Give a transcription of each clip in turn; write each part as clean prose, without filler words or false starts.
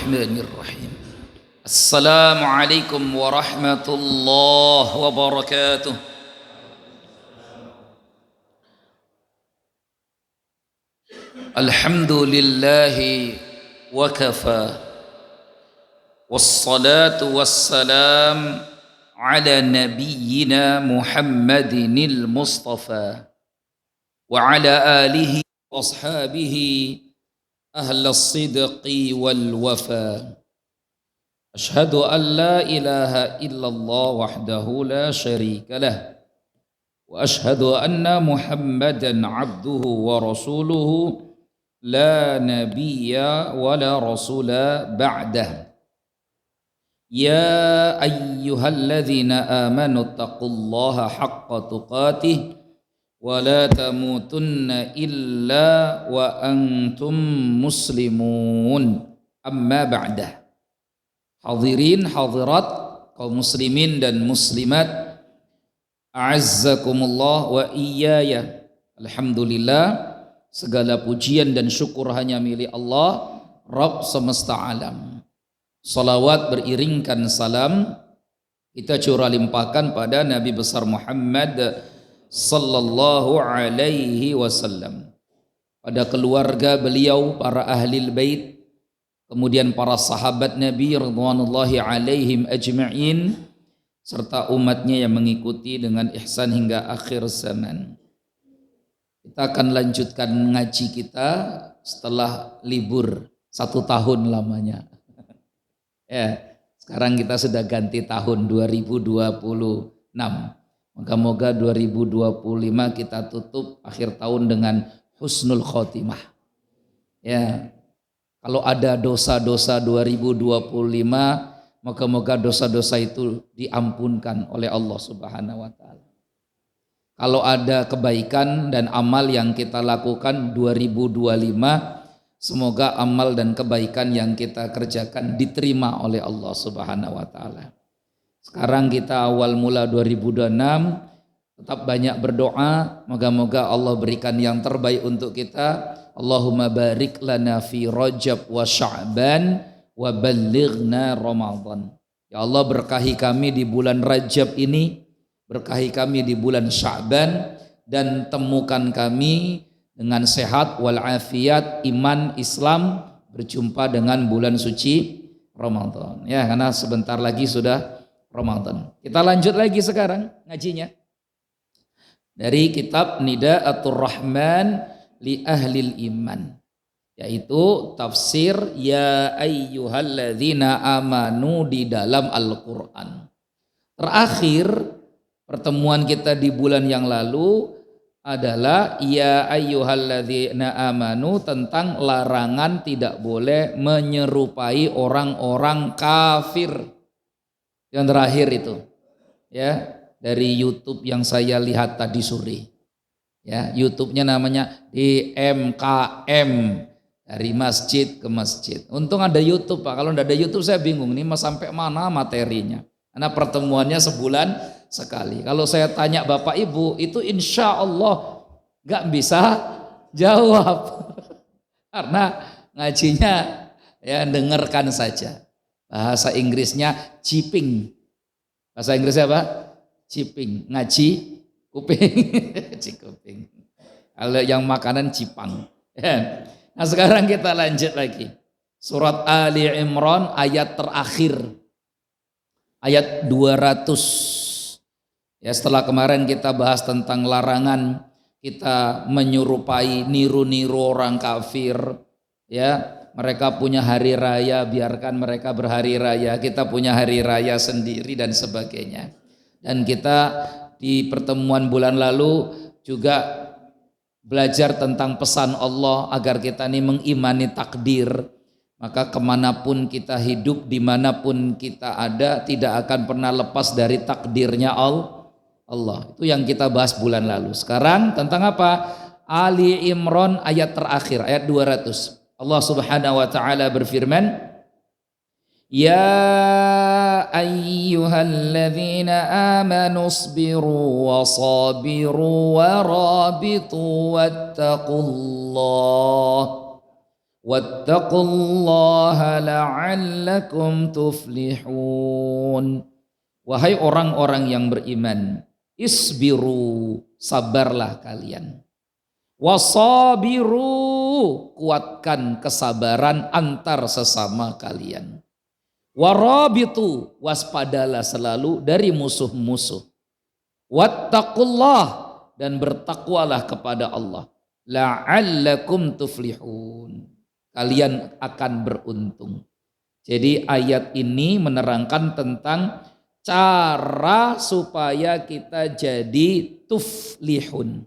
Bismillahirrahmanirrahim. Assalamualaikum warahmatullahi wabarakatuh. Alhamdulillahi wa kafa. Wassalatu wassalam ala nabiyyina Muhammadinil Mustafa wa ala alihi wa ashabihi ahlas sidqi wal wafa. Ashhadu an la ilaha illallah wahdahu la syarika lah wa ashhadu anna Muhammadan abduhu wa rasuluhu la nabiyya wa la rasula ba'dah. Ya ayyuhalladzina amanu taqullaha haqqa tuqatih wa la tamutunna illa wa antum muslimun. Amma ba'dah. Hadirin hadirat kaum muslimin dan muslimat, a'azzakumullah wa iyaya. Alhamdulillah, segala pujian dan syukur hanya milik Allah, Rabb semesta alam. Salawat beriringkan salam kita curah limpahkan pada Nabi besar Muhammad sallallahu alaihi wasallam, pada keluarga beliau, para ahlil bait, kemudian para sahabat Nabi radhiyallahu alaihim ajma'in, serta umatnya yang mengikuti dengan ihsan hingga akhir zaman. Kita akan lanjutkan ngaji kita setelah libur 1 tahun lamanya. Ya, sekarang kita sudah ganti tahun 2026. Moga-moga 2025 kita tutup akhir tahun dengan husnul khotimah. Ya, kalau ada dosa-dosa 2025, moga-moga dosa-dosa itu diampunkan oleh Allah Subhanahu wa taala. Kalau ada kebaikan dan amal yang kita lakukan 2025, semoga amal dan kebaikan yang kita kerjakan diterima oleh Allah Subhanahu wa taala. Sekarang kita awal mula 2026, tetap banyak berdoa, moga-moga Allah berikan yang terbaik untuk kita. Allahumma barik lana fi Rajab wa Sya'ban wa ballighna Ramadan. Ya Allah, berkahi kami di bulan Rajab ini, berkahi kami di bulan Sya'ban, dan temukan kami dengan sehat walafiat, iman, Islam, berjumpa dengan bulan suci Ramadan. Ya, karena sebentar lagi sudah Ramadan. Kita lanjut lagi sekarang ngajinya dari kitab Nida'atur Rahman li Ahlil Iman, yaitu tafsir ya ayyuhalladzina amanu di dalam Al-Quran. Terakhir pertemuan kita di bulan yang lalu adalah ya ayyuhalladzina amanu, tentang larangan tidak boleh menyerupai orang-orang kafir. Yang terakhir itu ya, dari YouTube yang saya lihat tadi sore. Ya, YouTube-nya namanya DMKM, dari masjid ke masjid. Untung ada YouTube, Pak. Kalau tidak ada YouTube saya bingung nih mau sampai mana materinya. Karena pertemuannya sebulan sekali. Kalau saya tanya Bapak Ibu, itu insya Allah gak bisa jawab. Karena ngajinya ya dengarkan saja. Bahasa Inggrisnya ciping. Bahasa Inggrisnya apa? Ciping. Ngaji kuping. Cikuping. Kalau yang makanan cipang. Nah sekarang kita lanjut lagi. Surat Ali Imran ayat terakhir. Ayat 200. Ya, setelah kemarin kita bahas tentang larangan kita menyerupai, niru-niru orang kafir. Ya, mereka punya hari raya, biarkan mereka berhari raya. Kita punya hari raya sendiri dan sebagainya. Dan kita di pertemuan bulan lalu juga belajar tentang pesan Allah agar kita ini mengimani takdir. Maka kemanapun kita hidup, dimanapun kita ada, tidak akan pernah lepas dari takdirnya Allah. Itu yang kita bahas bulan lalu. Sekarang tentang apa? Ali Imran ayat terakhir, ayat 200. Allah Subhanahu wa taala berfirman, Ya ayyuhalladzina amanu isbiru wa sabiru wa rabitu wattaqullah Wattaqullaha la'allakum tuflihun. Wahai orang-orang yang beriman, isbiru, sabarlah kalian. Wasabiru, kuatkan kesabaran antar sesama kalian. Warabitu, waspadalah selalu dari musuh-musuh. Wattaqullah, dan bertakwalah kepada Allah. La'allakum tuflihun, kalian akan beruntung. Jadi ayat ini menerangkan tentang cara supaya kita jadi tuflihun.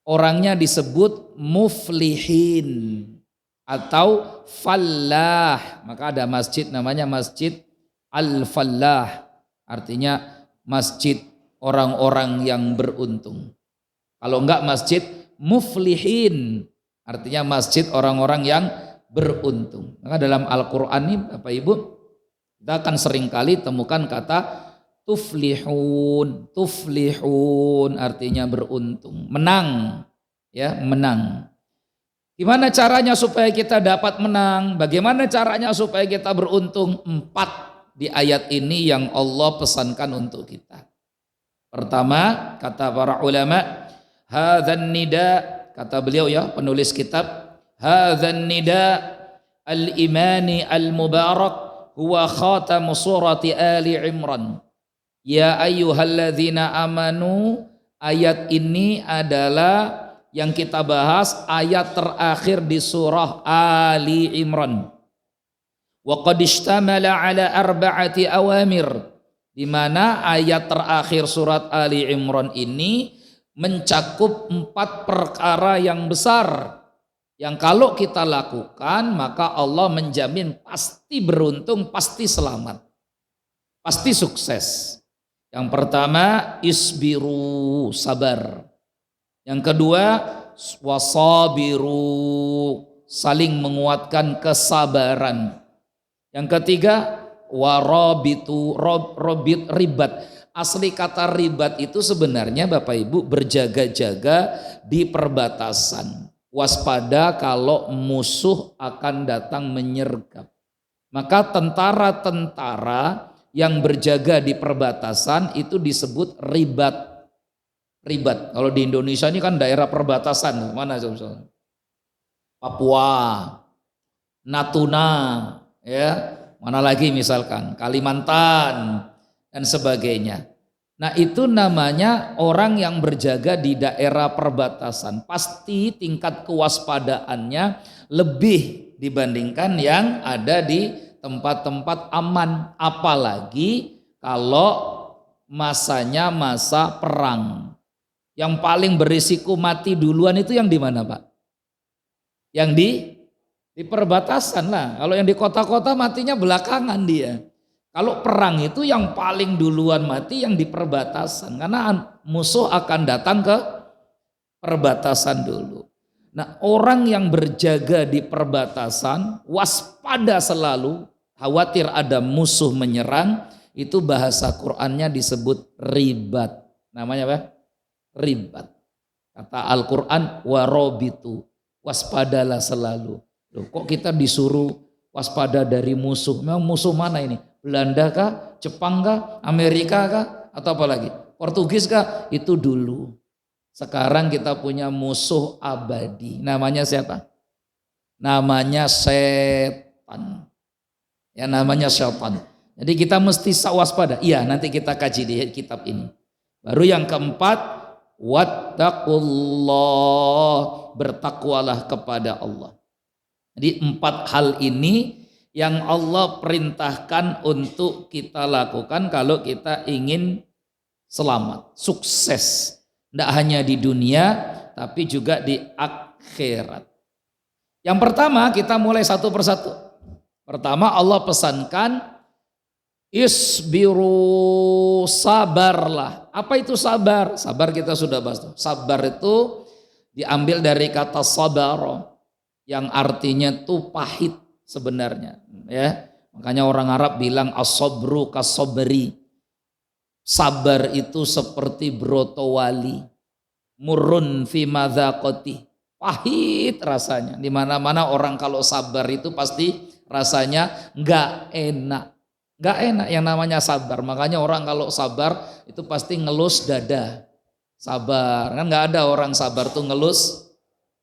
Orangnya disebut muflihin atau fallah. Maka ada masjid namanya Masjid Al-Fallah. Artinya masjid orang-orang yang beruntung. Kalau enggak masjid muflihin, artinya masjid orang-orang yang beruntung. Maka dalam Al-Quran ini Bapak Ibu, kita akan seringkali temukan kata tuflihun. Tuflihun artinya beruntung, menang, ya, menang. Gimana caranya supaya kita dapat menang? Bagaimana caranya supaya kita beruntung? 4 di ayat ini yang Allah pesankan untuk kita. Pertama, kata para ulama, hadzan nida, kata beliau ya penulis kitab, hadzan nida al-imani al-mubarak huwa khatamu surati Ali Imran. Ya ayyuhalladzina amanu, ayat ini adalah yang kita bahas ayat terakhir di surah Ali Imran. Wa qad ishtamala ala arba'ati awamir, di mana ayat terakhir surat Ali Imran ini mencakup 4 perkara yang besar yang kalau kita lakukan maka Allah menjamin pasti beruntung, pasti selamat, pasti sukses. Yang pertama isbiru, sabar. Yang kedua wasabiru, saling menguatkan kesabaran. Yang ketiga warabitu, robit ribat. Asli kata ribat itu sebenarnya Bapak Ibu berjaga-jaga di perbatasan. Waspada kalau musuh akan datang menyergap. Maka tentara-tentara yang berjaga di perbatasan itu disebut ribat. Ribat. Kalau di Indonesia ini kan daerah perbatasan. Mana misalnya? Papua, Natuna, ya. Mana lagi misalkan Kalimantan dan sebagainya. Nah itu namanya orang yang berjaga di daerah perbatasan. Pasti tingkat kewaspadaannya lebih dibandingkan yang ada di tempat-tempat aman. Apalagi kalau masanya masa perang. Yang paling berisiko mati duluan itu yang di mana Pak? Yang di perbatasan lah. Kalau yang di kota-kota matinya belakangan dia. Kalau perang itu yang paling duluan mati yang di perbatasan. Karena musuh akan datang ke perbatasan dulu. Nah orang yang berjaga di perbatasan, waspada selalu, khawatir ada musuh menyerang, itu bahasa Qur'annya disebut ribat. Namanya apa? Ribat. Kata Al-Quran, warobitu, waspadalah selalu. Loh, kok kita disuruh waspada dari musuh? Memang musuh mana ini? Belanda kah? Jepang kah? Amerika kah? Atau apa lagi? Portugis kah? Itu dulu. Sekarang kita punya musuh abadi. Namanya siapa? Namanya setan. Ya namanya setan. Jadi kita mesti waspada. Iya nanti kita kaji di kitab ini. Baru yang keempat, wattaqullah, bertakwalah kepada Allah. Jadi 4 hal ini yang Allah perintahkan untuk kita lakukan kalau kita ingin selamat, sukses. Tidak hanya di dunia tapi juga di akhirat. Yang pertama kita mulai satu persatu. Pertama Allah pesankan isbiru, sabarlah. Apa itu sabar? Sabar kita sudah bahas. Sabar itu diambil dari kata sabar yang artinya tuh pahit sebenarnya, ya. Makanya orang Arab bilang as-sabru kas-sabri. Sabar itu seperti brotowali, murun fi madzaqati. pahit rasanya. Di mana-mana orang kalau sabar itu pasti rasanya nggak enak. Nggak enak yang namanya sabar. Makanya orang kalau sabar itu pasti ngelus dada. Sabar. Kan nggak ada orang sabar tuh ngelus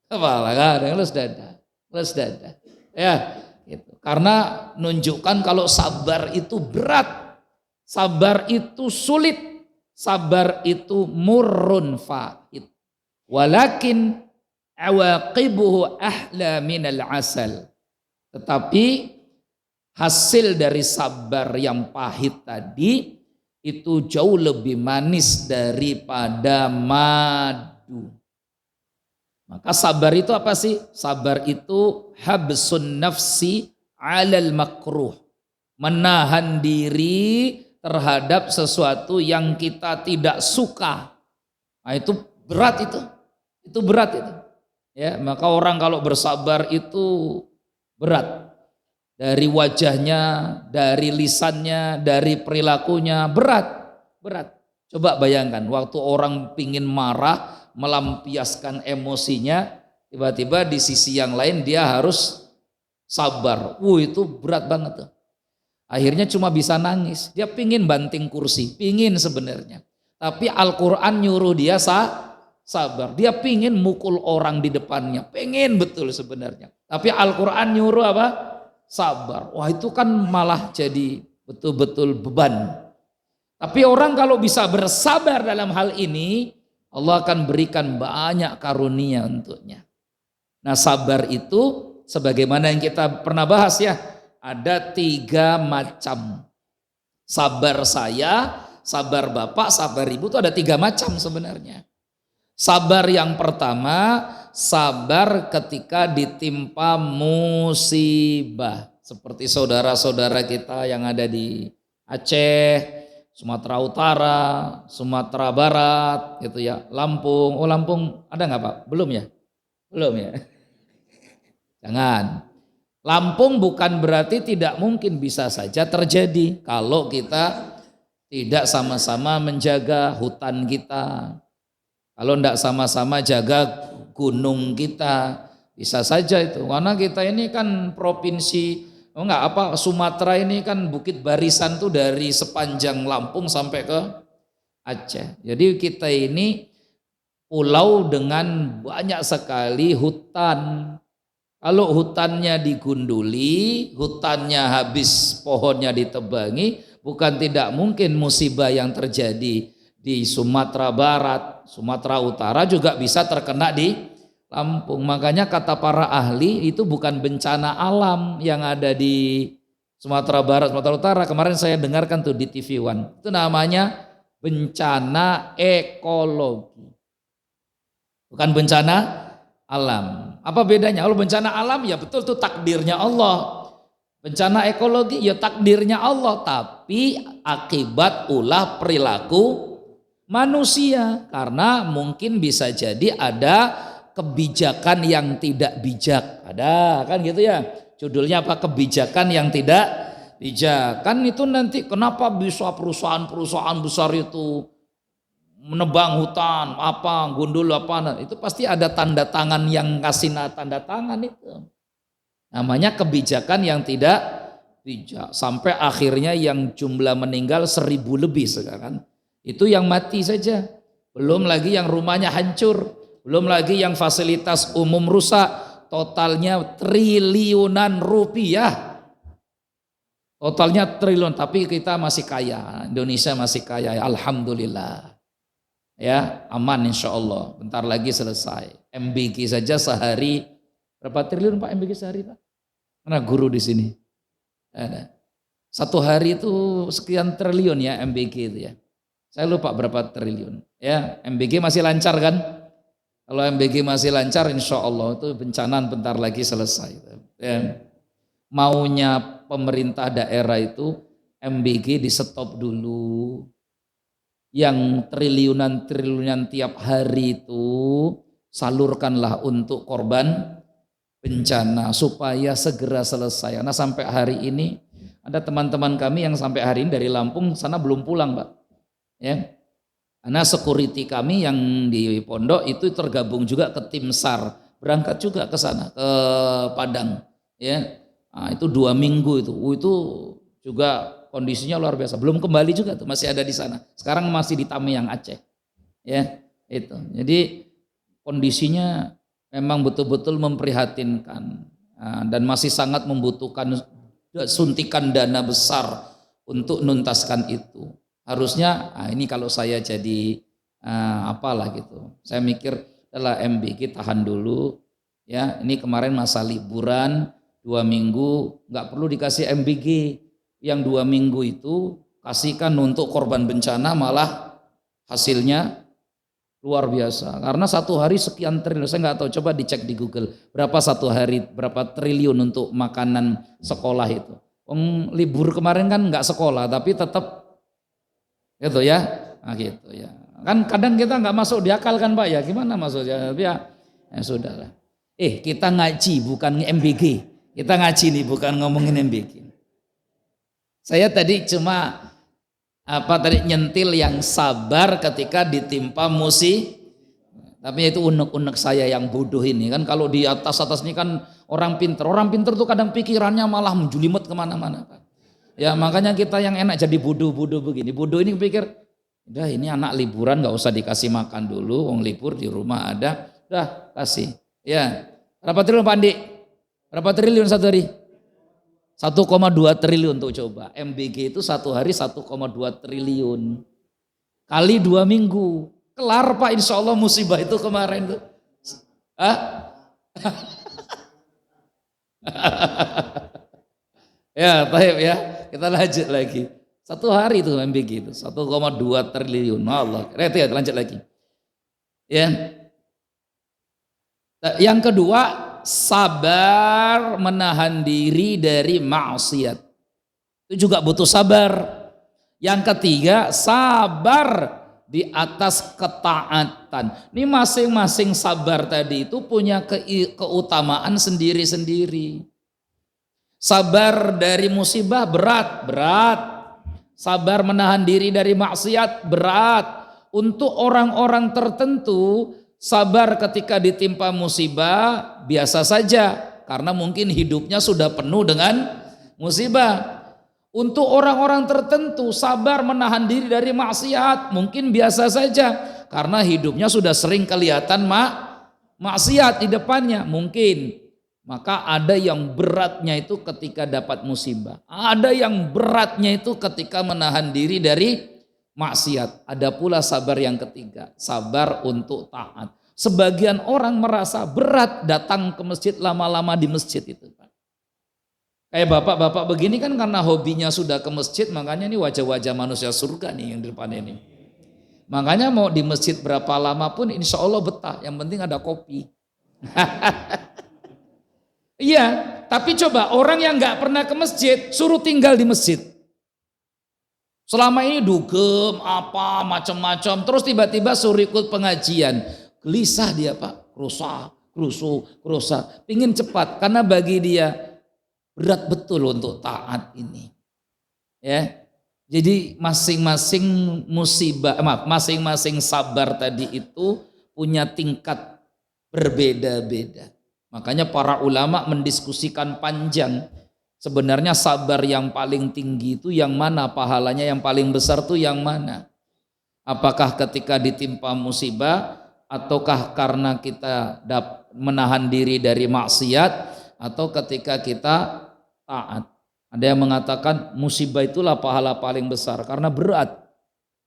kepala. Nggak ada, ngelus dada. Ngelus dada. Ya, gitu. Karena nunjukkan kalau sabar itu berat. Sabar itu sulit. Sabar itu murrun fahid. Walakin awaqibuhu ahla minal asal. Tetapi hasil dari sabar yang pahit tadi itu jauh lebih manis daripada madu. Maka sabar itu apa sih? Sabar itu habsun nafsi alal makruh. Menahan diri terhadap sesuatu yang kita tidak suka. Nah, itu berat itu. Itu berat itu. Ya, maka orang kalau bersabar itu berat. Dari wajahnya, dari lisannya, dari perilakunya, berat. Coba bayangkan, waktu orang pingin marah, melampiaskan emosinya, tiba-tiba di sisi yang lain dia harus sabar. Itu berat banget tuh. Akhirnya cuma bisa nangis. Dia pingin banting kursi, pingin sebenarnya. Tapi Al-Quran nyuruh dia sabar. Dia pingin mukul orang di depannya, pengen betul sebenarnya. Tapi Al-Quran nyuruh apa? Sabar. Wah, itu kan malah jadi betul-betul beban. Tapi orang kalau bisa bersabar dalam hal ini, Allah akan berikan banyak karunia untuknya. Nah, sabar itu sebagaimana yang kita pernah bahas ya, ada 3 macam. Sabar saya, sabar bapak, sabar ibu itu ada 3 macam sebenarnya. Sabar yang pertama, sabar ketika ditimpa musibah. Seperti saudara-saudara kita yang ada di Aceh, Sumatera Utara, Sumatera Barat, gitu ya, Lampung. Oh, Lampung ada nggak Pak? Belum ya? Belum ya? Jangan. Lampung bukan berarti tidak mungkin, bisa saja terjadi kalau kita tidak sama-sama menjaga hutan kita. Kalau tidak sama-sama jaga gunung kita, bisa saja itu. Karena kita ini kan provinsi, Sumatera ini kan bukit barisan tuh dari sepanjang Lampung sampai ke Aceh. Jadi kita ini pulau dengan banyak sekali hutan. Kalau hutannya digunduli, hutannya habis, pohonnya ditebangi, bukan tidak mungkin musibah yang terjadi di Sumatera Barat, Sumatera Utara juga bisa terkena di Lampung. Makanya kata para ahli itu bukan bencana alam yang ada di Sumatera Barat, Sumatera Utara. Kemarin saya dengarkan tuh di TV One. Itu namanya bencana ekologi. Bukan bencana alam. Apa bedanya? Kalau bencana alam ya betul tuh takdirnya Allah. Bencana ekologi ya takdirnya Allah, tapi akibat ulah perilaku manusia, karena mungkin bisa jadi ada kebijakan yang tidak bijak. Ada kan gitu ya. Judulnya apa? Kebijakan yang tidak bijak. Kan itu nanti kenapa bisa perusahaan-perusahaan besar itu menebang hutan, apa, gundul apa, itu pasti ada tanda tangan yang kasih tanda tangan itu. Namanya kebijakan yang tidak bijak. Sampai akhirnya yang jumlah meninggal 1000 lebih sekarang. Itu yang mati saja. Belum lagi yang rumahnya hancur. Belum lagi yang fasilitas umum rusak. Totalnya triliunan rupiah. Totalnya triliun. Tapi kita masih kaya. Indonesia masih kaya. Alhamdulillah. Ya, aman insya Allah. Bentar lagi selesai. MBG saja sehari. Berapa triliun Pak MBG sehari Pak? Mana guru di sini? Ada. 1 hari itu sekian triliun ya MBG itu ya. Saya lupa berapa triliun. Ya, MBG masih lancar kan? Kalau MBG masih lancar, insya Allah itu bencana bentar lagi selesai. Ya. Maunya pemerintah daerah itu MBG di stop dulu. Yang triliunan tiap hari itu salurkanlah untuk korban bencana supaya segera selesai. Nah sampai hari ini ada teman-teman kami yang sampai hari ini dari Lampung sana belum pulang Pak. Ya, karena security kami yang di pondok itu tergabung juga ke tim SAR, berangkat juga ke sana ke Padang ya. Nah, itu 2 minggu itu juga kondisinya luar biasa. Belum kembali juga tuh, masih ada di sana. Sekarang masih di Tamiang, Aceh. Ya, itu. Jadi kondisinya memang betul-betul memprihatinkan dan masih sangat membutuhkan suntikan dana besar untuk nuntaskan itu. Harusnya ini kalau saya jadi apalah gitu. Saya mikir adalah MBG tahan dulu ya. Ini kemarin masa liburan 2 minggu, nggak perlu dikasih MBG. Yang 2 minggu itu kasihkan untuk korban bencana, malah hasilnya luar biasa. Karena 1 hari sekian triliun, saya nggak tahu, coba dicek di Google berapa 1 hari berapa triliun untuk makanan sekolah itu. Libur kemarin kan nggak sekolah tapi tetap gitu ya. Nah gitu ya. Kan kadang kita nggak masuk di akal kan Pak ya, gimana maksudnya? Ya sudahlah. Kita ngaji bukan MBG. Kita ngaji nih bukan ngomongin MBG. Saya tadi cuma nyentil yang sabar ketika ditimpa musibah. Tapi itu unek-unek saya yang bodoh ini kan. Kalau di atas ini kan orang pinter tuh kadang pikirannya malah menjulimut kemana-mana Pak. Ya makanya kita yang enak jadi bodoh-bodoh begini. Bodoh ini pikir, udah ini anak liburan nggak usah dikasih makan dulu, wong libur di rumah ada, udah kasih. Ya, berapa triliun Pak Andi? Berapa triliun 1 hari? 1,2 triliun tuh coba. MBG itu 1 hari 1,2 triliun. Kali 2 minggu. Kelar Pak insya Allah musibah itu kemarin tuh. Ya, baik ya. Kita lanjut lagi. 1 hari itu MBG itu 1,2 triliun. Allah. Lanjut lagi. Ya. Yang kedua, sabar menahan diri dari maksiat. Itu juga butuh sabar. Yang ketiga, sabar di atas ketaatan. Ini masing-masing sabar tadi itu punya keutamaan sendiri-sendiri. Sabar dari musibah berat. Sabar menahan diri dari maksiat berat. Untuk orang-orang tertentu, sabar ketika ditimpa musibah biasa saja, karena mungkin hidupnya sudah penuh dengan musibah. Untuk orang-orang tertentu, sabar menahan diri dari maksiat mungkin biasa saja, karena hidupnya sudah sering kelihatan maksiat di depannya mungkin. Maka ada yang beratnya itu ketika dapat musibah, ada yang beratnya itu ketika menahan diri dari maksiat. Ada pula sabar yang ketiga, sabar untuk taat. Sebagian orang merasa berat datang ke masjid, lama-lama di masjid itu Pak. Kayak bapak-bapak begini kan karena hobinya sudah ke masjid, makanya ini wajah-wajah manusia surga nih yang di depan ini. Makanya mau di masjid berapa lama pun insya Allah betah, yang penting ada kopi. Iya, tapi coba orang yang nggak pernah ke masjid suruh tinggal di masjid. Selama ini dugem apa macam-macam, terus tiba-tiba suruh ikut pengajian, gelisah dia Pak, rusuh, pingin cepat karena bagi dia berat betul untuk taat ini. Ya, jadi masing-masing masing-masing sabar tadi itu punya tingkat berbeda-beda. Makanya para ulama mendiskusikan panjang. Sebenarnya sabar yang paling tinggi itu yang mana, pahalanya yang paling besar itu yang mana? Apakah ketika ditimpa musibah, ataukah karena kita menahan diri dari maksiat, atau ketika kita taat? Ada yang mengatakan musibah itulah pahala paling besar karena berat.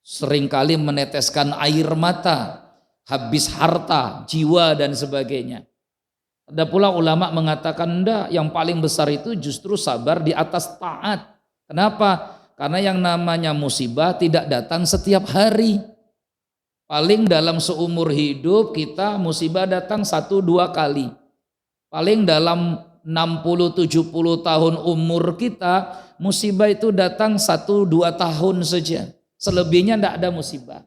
Seringkali meneteskan air mata, habis harta, jiwa dan sebagainya. Ada pula ulama mengatakan enggak, yang paling besar itu justru sabar di atas taat. Kenapa? Karena yang namanya musibah tidak datang setiap hari. Paling dalam seumur hidup kita musibah datang 1-2 kali. Paling dalam 60-70 tahun umur kita musibah itu datang 1-2 tahun saja. Selebihnya tidak ada musibah.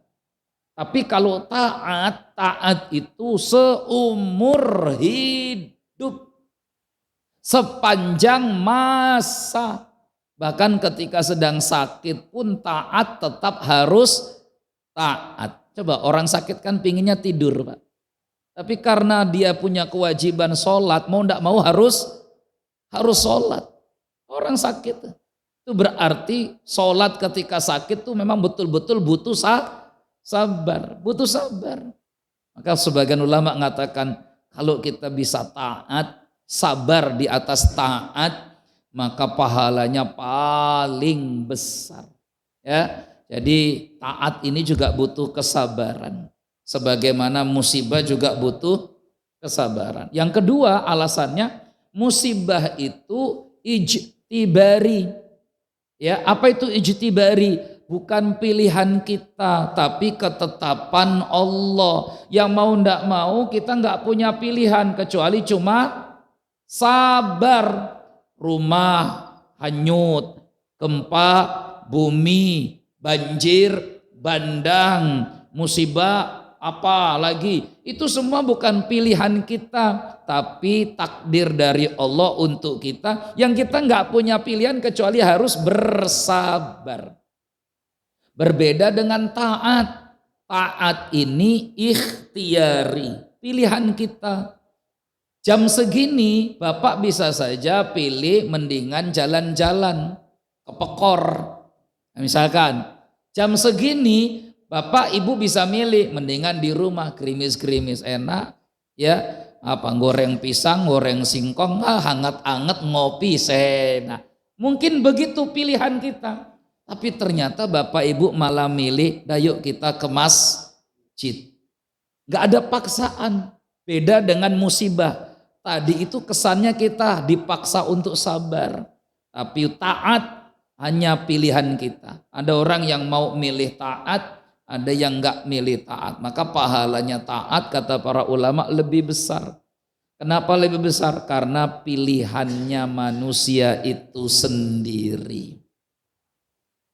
Tapi kalau taat itu seumur hidup, sepanjang masa. Bahkan ketika sedang sakit pun taat tetap harus taat. Coba orang sakit kan pinginnya tidur Pak. Tapi karena dia punya kewajiban sholat, mau tidak mau harus sholat. Orang sakit itu berarti sholat ketika sakit itu memang betul-betul butuh sabar, butuh sabar. Maka sebagian ulama mengatakan kalau kita bisa taat, sabar di atas taat, maka pahalanya paling besar. Ya, jadi taat ini juga butuh kesabaran. Sebagaimana musibah juga butuh kesabaran. Yang kedua alasannya, musibah itu ijtibari. Ya, apa itu ijtibari? Bukan pilihan kita, tapi ketetapan Allah. Yang mau ndak mau kita nggak punya pilihan kecuali cuma sabar. Rumah hanyut, gempa, bumi, banjir, bandang, musibah, apa lagi, itu semua bukan pilihan kita, tapi takdir dari Allah untuk kita, yang kita nggak punya pilihan kecuali harus bersabar. Berbeda dengan taat. Taat ini ikhtiari, pilihan kita. Jam segini Bapak bisa saja pilih mendingan jalan-jalan ke Pekor. Misalkan jam segini Bapak Ibu bisa milih mendingan di rumah gerimis-gerimis enak ya, apa goreng pisang, goreng singkong, hangat-hangat ngopi sena. Mungkin begitu pilihan kita. Tapi ternyata Bapak Ibu malah milih yuk kita ke masjid. Gak ada paksaan. Beda dengan musibah. Tadi itu kesannya kita dipaksa untuk sabar. Tapi taat hanya pilihan kita. Ada orang yang mau milih taat, ada yang enggak milih taat. Maka pahalanya taat kata para ulama lebih besar. Kenapa lebih besar? Karena pilihannya manusia itu sendiri.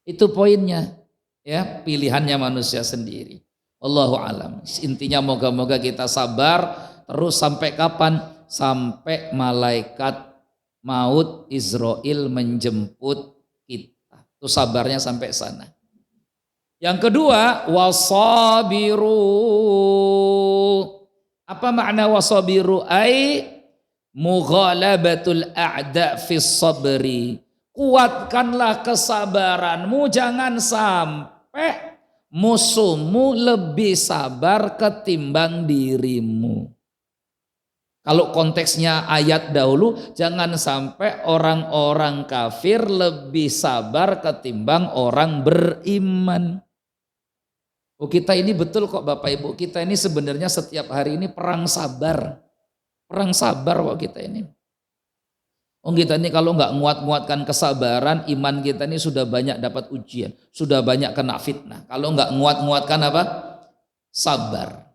Itu poinnya. Ya, pilihannya manusia sendiri. Allahu alam. Intinya moga-moga kita sabar terus sampai kapan? Sampai malaikat maut Israel menjemput kita. Itu sabarnya sampai sana. Yang kedua, wasabiru. Apa makna wasabiru? Ai mughalabatul a'da fis sabri. Kuatkanlah kesabaranmu, jangan sampai musuhmu lebih sabar ketimbang dirimu. Kalau konteksnya ayat dahulu, jangan sampai orang-orang kafir lebih sabar ketimbang orang beriman. Oh, kita ini betul kok Bapak Ibu, kita ini sebenarnya setiap hari ini perang sabar. Perang sabar kok kita ini. Oh, kita ini kalau nggak nguat-nguatkan kesabaran, iman kita ini sudah banyak dapat ujian, sudah banyak kena fitnah. Kalau nggak nguat-nguatkan apa? Sabar.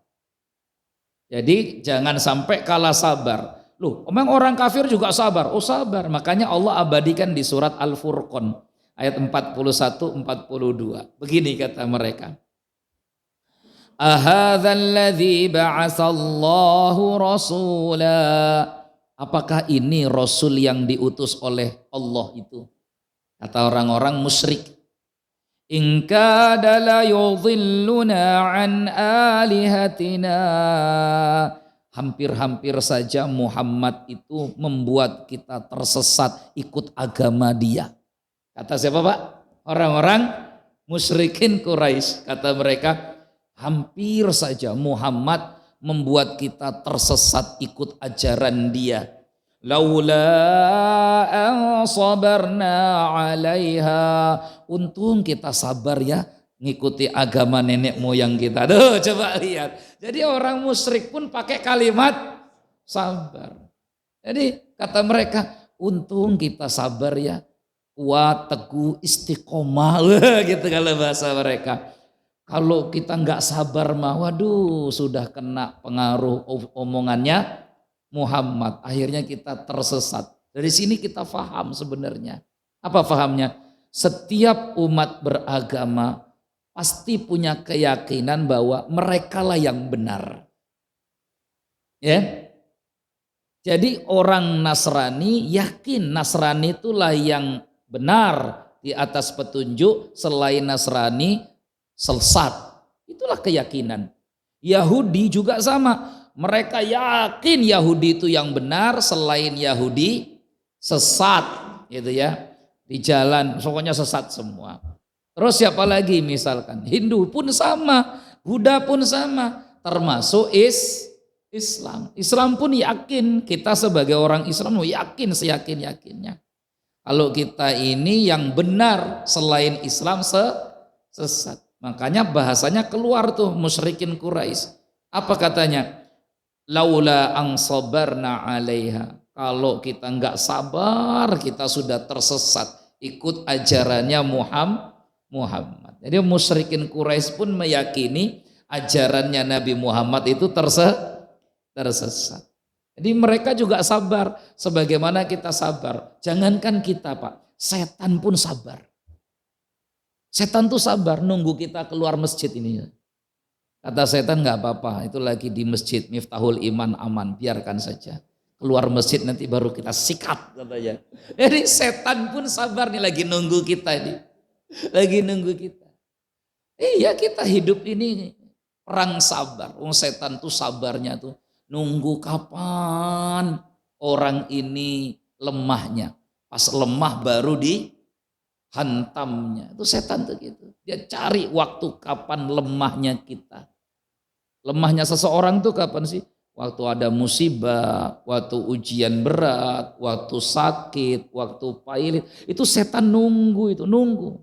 Jadi jangan sampai kalah sabar. Loh, memang orang kafir juga sabar. Oh, sabar. Makanya Allah abadikan di surat Al-Furqan ayat 41-42. Begini kata mereka. Ahadzal ladzi ba'atsallahu rasula. Apakah ini rasul yang diutus oleh Allah itu? Kata orang-orang musyrik. In kada la yudhilluna an alihatina. Hampir-hampir saja Muhammad itu membuat kita tersesat ikut agama dia. Kata siapa Pak? Orang-orang musyrikin Quraisy. Kata mereka, hampir saja Muhammad membuat kita tersesat ikut ajaran dia. Laula an sabarna 'alaiha. Untung kita sabar ya ngikuti agama nenek moyang kita. Aduh, coba lihat. Jadi orang musyrik pun pakai kalimat sabar. Jadi kata mereka, untung kita sabar ya. Kuat, teguh, istiqomah. Gitu kalau bahasa mereka. Kalau kita nggak sabar mah, waduh sudah kena pengaruh omongannya Muhammad. Akhirnya kita tersesat. Dari sini kita paham sebenarnya. Apa pahamnya? Setiap umat beragama pasti punya keyakinan bahwa merekalah yang benar. Ya. Jadi orang Nasrani yakin Nasrani itulah yang benar di atas petunjuk, selain Nasrani sesat. Itulah keyakinan. Yahudi juga sama. Mereka yakin Yahudi itu yang benar, selain Yahudi sesat, gitu ya. Di jalan, pokoknya sesat semua. Terus siapa lagi misalkan? Hindu pun sama, Buddha pun sama, termasuk Islam. Islam pun yakin, kita sebagai orang Islam yakin seyakin-yakinnya. Kalau kita ini yang benar, selain Islam sesat. Makanya bahasanya keluar tuh musyrikin Quraisy. Apa katanya? Laula ang sabarna 'alaiha. Kalau kita enggak sabar, kita sudah tersesat ikut ajarannya Muhammad. Jadi musyrikin Quraisy pun meyakini ajarannya Nabi Muhammad itu tersesat. Jadi mereka juga sabar sebagaimana kita sabar. Jangankan kita, Pak, setan pun sabar. Setan tuh sabar nunggu kita keluar masjid ini. Kata setan nggak apa-apa, itu lagi di masjid, Miftahul Iman aman, biarkan saja. Keluar masjid nanti baru kita sikat katanya. Jadi setan pun sabar nih, lagi nunggu kita ini. Lagi nunggu kita. Iya, kita hidup ini perang sabar. Setan tuh sabarnya tuh nunggu kapan orang ini lemahnya. Pas lemah baru dihantamnya. Itu setan tuh gitu. Dia cari waktu kapan lemahnya kita. Lemahnya seseorang tuh kapan sih? Waktu ada musibah, waktu ujian berat, waktu sakit, waktu pailit. Itu setan nunggu, itu nunggu.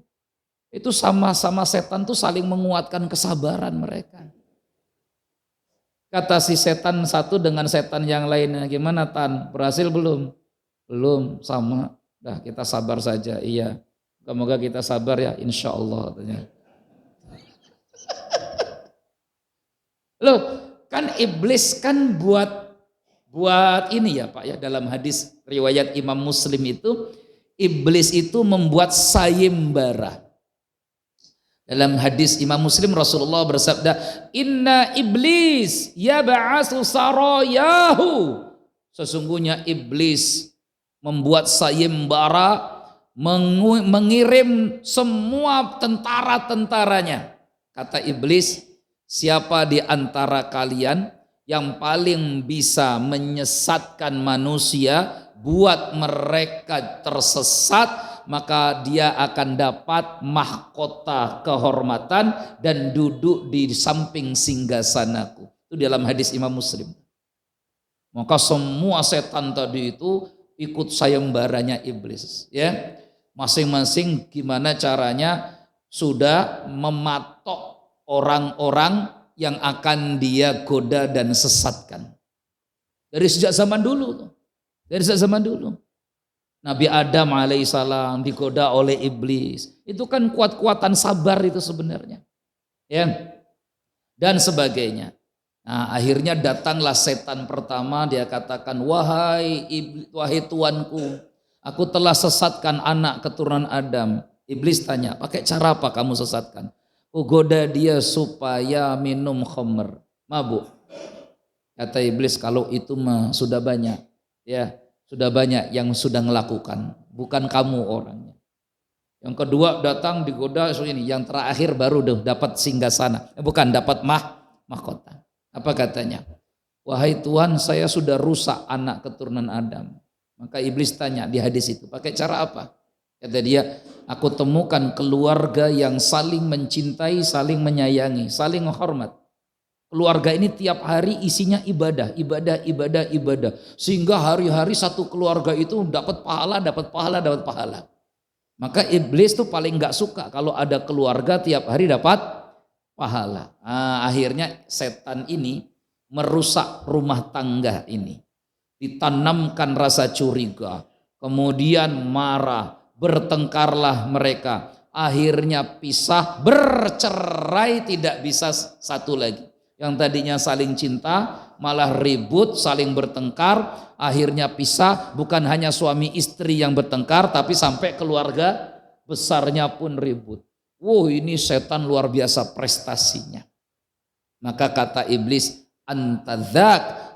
Itu sama-sama setan tuh saling menguatkan kesabaran mereka. Kata si setan satu dengan setan yang lainnya, gimana Tan? Berhasil belum? Belum, sama. Dah kita sabar saja, iya. Semoga kita sabar ya, insya Allah katanya. Loh, kan iblis kan buat ini ya Pak ya, dalam hadis riwayat Imam Muslim itu, iblis itu membuat sayembara. Dalam hadis Imam Muslim Rasulullah bersabda, "Inna iblis yab'asu sarayahu." Sesungguhnya iblis membuat sayembara, mengirim semua tentara-tentaranya. Kata iblis, siapa di antara kalian yang paling bisa menyesatkan manusia, buat mereka tersesat, maka dia akan dapat mahkota kehormatan dan duduk di samping singgasanaku. Itu dalam hadis Imam Muslim. Maka semua setan tadi itu ikut sayembaranya iblis, ya. Masing-masing gimana caranya sudah mematok orang-orang yang akan dia goda dan sesatkan. Dari sejak zaman dulu. Dari sejak zaman dulu. Nabi Adam alaihissalam digoda oleh iblis. Itu kan kuat-kuatan sabar itu sebenarnya. Ya. Dan sebagainya. Nah, akhirnya datanglah setan pertama, dia katakan, wahai Tuanku, aku telah sesatkan anak keturunan Adam. Iblis tanya, pakai cara apa kamu sesatkan? Goda dia supaya minum khamr, mabuk. Kata iblis, kalau itu mah sudah banyak, ya sudah banyak yang sudah melakukan, bukan kamu orangnya. Yang kedua datang digoda ini, yang terakhir baru dapat singgasana, bukan dapat mahkota. Apa katanya? Wahai Tuhan, saya sudah rusak anak keturunan Adam. Maka iblis tanya di hadis itu, pakai cara apa? Kata dia, aku temukan keluarga yang saling mencintai, saling menyayangi, saling menghormat. Keluarga ini tiap hari isinya ibadah. Sehingga hari-hari satu keluarga itu dapat pahala. Maka iblis tuh paling gak suka kalau ada keluarga tiap hari dapat pahala. Nah, akhirnya setan ini merusak rumah tangga ini. Ditanamkan rasa curiga, kemudian marah, bertengkarlah mereka, akhirnya pisah, bercerai, tidak bisa satu lagi. Yang tadinya saling cinta malah ribut, saling bertengkar, akhirnya pisah. Bukan hanya suami istri yang bertengkar, tapi sampai keluarga besarnya pun ribut. Wow, ini setan luar biasa prestasinya. Maka kata iblis, antadzak,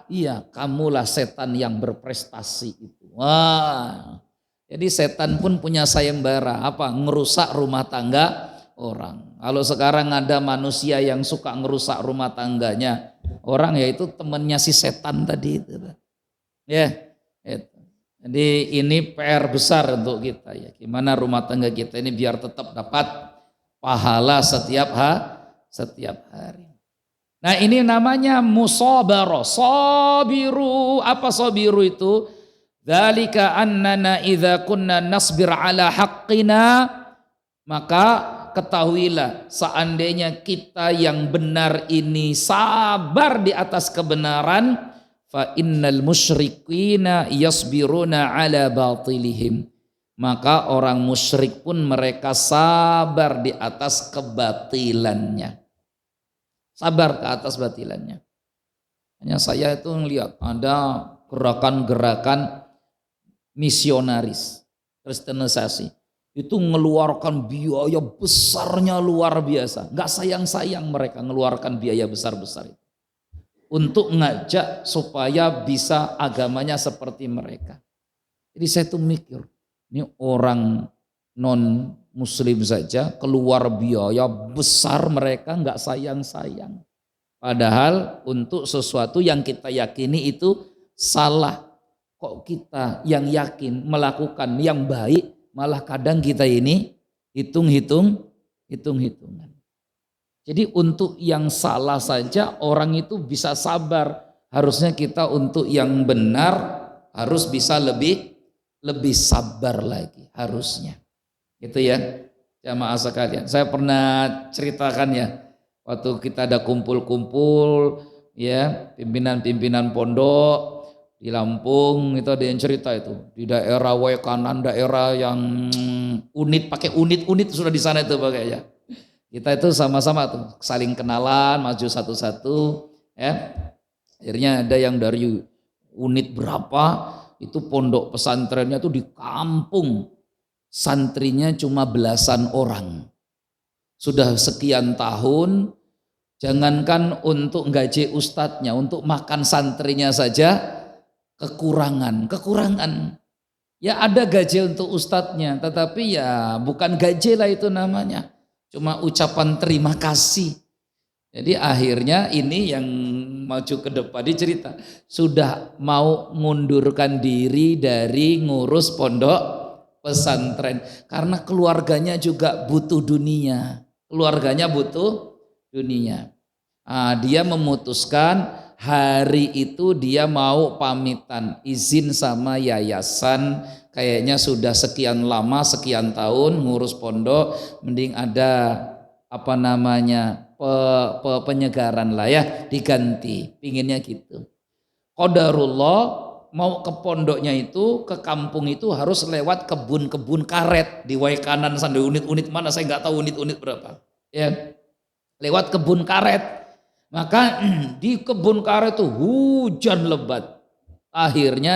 iya kamulah setan yang berprestasi itu. Wah. Jadi setan pun punya sayembara, apa? Ngerusak rumah tangga orang. Kalau sekarang ada manusia yang suka ngerusak rumah tangganya, orang yaitu temannya si setan tadi itu. Ya, itu. Jadi ini PR besar untuk kita ya. Gimana rumah tangga kita ini biar tetap dapat pahala setiap hari. Nah ini namanya musabarah. Sabiru, apa sabiru itu? Dzalika annana idza kunna nasbir ala haqqina, maka ketahuilah seandainya kita yang benar ini sabar di atas kebenaran, fa innal musyrikina yasbiruna ala batilihim, maka orang musyrik pun mereka sabar di atas kebatilannya, sabar ke atas batilannya. Hanya saya itu melihat ada gerakan-gerakan misionaris, kristenisasi, itu mengeluarkan biaya besarnya luar biasa. Nggak sayang-sayang mereka mengeluarkan biaya besar-besar itu untuk ngajak supaya bisa agamanya seperti mereka. Jadi saya tuh mikir, ini orang non muslim saja keluar biaya besar, mereka nggak sayang-sayang. Padahal untuk sesuatu yang kita yakini itu salah. Kok kita yang yakin melakukan yang baik, malah kadang kita ini hitung-hitungan. Jadi untuk yang salah saja orang itu bisa sabar. Harusnya kita untuk yang benar harus bisa lebih sabar lagi harusnya. Gitu ya jamaah sekalian. Saya pernah ceritakan ya, waktu kita ada kumpul-kumpul ya pimpinan-pimpinan pondok di Lampung, itu ada yang cerita itu di daerah Wekanan, daerah yang pakai unit sudah di sana itu pakainya. Kita itu sama-sama tuh saling kenalan, maju satu-satu ya. Akhirnya ada yang dari unit berapa itu pondok pesantrennya tuh di kampung, santrinya cuma belasan orang. Sudah sekian tahun, jangankan untuk gaji ustadznya, untuk makan santrinya saja kekurangan. Ya ada gaji untuk ustadznya, tetapi ya bukan gaji lah itu namanya, cuma ucapan terima kasih. Jadi akhirnya ini yang maju ke depan dicerita, sudah mau mengundurkan diri dari ngurus pondok pesantren karena keluarganya juga butuh dunia. Dia memutuskan hari itu dia mau pamitan izin sama yayasan, kayaknya sudah sekian lama, sekian tahun ngurus pondok, mending ada penyegaran lah ya, diganti, pinginnya gitu. Qadarullah mau ke pondoknya itu, ke kampung itu harus lewat kebun-kebun karet di Waikanan sana, unit-unit mana saya nggak tahu unit-unit berapa ya, lewat kebun karet. Maka di kebun karet itu hujan lebat. Akhirnya